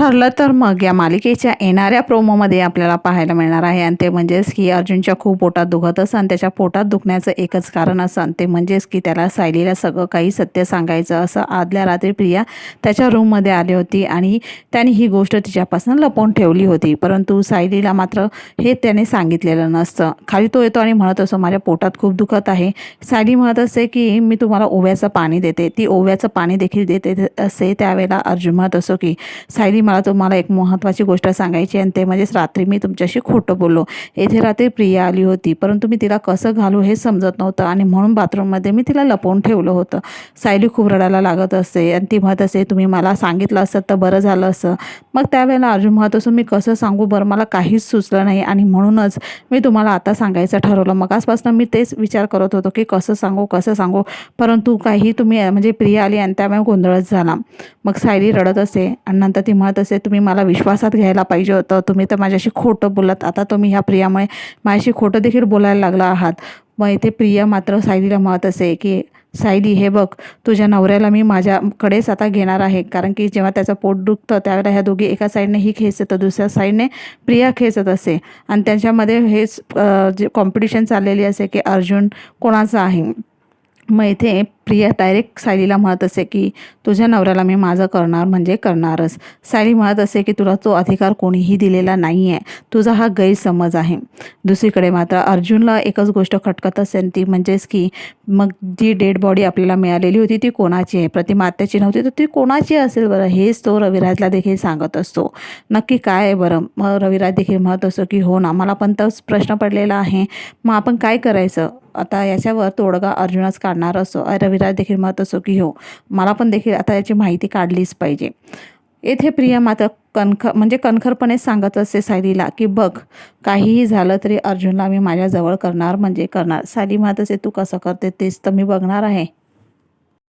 ठरलं तर मग या मालिकेच्या येणाऱ्या प्रोमोमध्ये आपल्याला पाहायला मिळणार आहे आणि ते म्हणजेच की अर्जुनच्या खूप पोटात दुखत असं आणि त्याच्या पोटात दुखण्याचं एकच कारण असं ते म्हणजेच की त्याला सायलीला सगळं काही सत्य सांगायचं असं. आदल्या रात्री प्रिया त्याच्या रूममध्ये आली होती आणि त्याने ही गोष्ट तिच्यापासून लपवून ठेवली होती, परंतु सायलीला मात्र हे त्याने सांगितलेलं नसतं. खाली तो येतो आणि म्हणत असतो माझ्या पोटात खूप दुखत आहे. सायली म्हणत असते की मी तुम्हाला ओव्याचं पाणी देते. ती ओव्याचं पाणी देखील देते असे. त्यावेळेला अर्जुन म्हणत असतो की सायली मला तुम्हाला एक महत्त्वाची गोष्ट सांगायची आणि ते म्हणजेच रात्री मी तुमच्याशी खोटं बोललो. येथे रात्री प्रिया आली होती, परंतु मी तिला कसं घालू हे समजत नव्हतं आणि म्हणून बाथरूममध्ये मी तिला लपवून ठेवलं होतं. सायली खूप रडायला लागत असते आणि ती म्हणत असते तुम्ही मला सांगितलं असतं तर बरं झालं असं. मग त्यावेळेला अर्जुन म्हणत असतो मी कसं सांगू बरं, मला काहीच सुचलं नाही आणि म्हणूनच मी तुम्हाला आता सांगायचं ठरवलं. मगासपासून मी तेच विचार करत होतो की कसं सांगू, परंतु काही तुम्ही म्हणजे प्रिया आली आणि त्यामुळे गोंधळच झाला. मग सायली रडत असते आणि नंतर ती म्हणत असते तुम्ही मला विश्वासात घ्यायला पाहिजे होतं, तुम्ही तर माझ्याशी खोटं बोलत, आता तुम्ही ह्या प्रियामुळे माझ्याशी खोटं देखील बोलायला लागला आहात. मग इथे प्रिया मात्र सायलीला म्हणत असते की सायली हे बघ, तुझ्या नवऱ्याला मी माझ्याकडेच आता घेणार आहे, कारण की जेव्हा त्याचं पोट दुखतं त्यावेळेला ह्या दोघी एका साईडने ही खेचते तर दुसऱ्या साईडने प्रिया खेचत असते आणि त्यांच्यामध्ये हेच जे कॉम्पिटिशन चाललेली असते की अर्जुन कोणाचा आहे. मग इथे प्रिया डायरेक्ट सायलीला म्हणत असे की तुझ्या नवऱ्याला मी माझं करणार म्हणजे करणारच. सायली म्हणत असे की तुला तो अधिकार कोणीही दिलेला नाही आहे, तुझा हा गैरसमज आहे. दुसरीकडे मात्र अर्जुनला एकच गोष्ट खटकत असेल ती म्हणजेच की मग जी डेड बॉडी आपल्याला मिळालेली होती ती कोणाची आहे, प्रतिमा आत्याची नव्हती तर ती कोणाची असेल बरं, हेच तो रविराजला देखील सांगत असतो. नक्की काय आहे बरं. मग रविराज देखील म्हणत असतो की हो ना, मला पण तोच प्रश्न पडलेला आहे, मग आपण काय करायचं आता, याच्यावर तोडगा अर्जुनच काढणार असो. रविराज देखील म्हणत असो की हो, मला पण देखील आता याची माहिती काढलीच पाहिजे. येथे प्रिया मात्र कणखरपणे सांगत असते सायलीला की बघ, काहीही झालं तरी अर्जुनला मी माझ्याजवळ करणार म्हणजे करणार. सायली म्हणत असे तू कसं करते तेच तर मी बघणार आहे.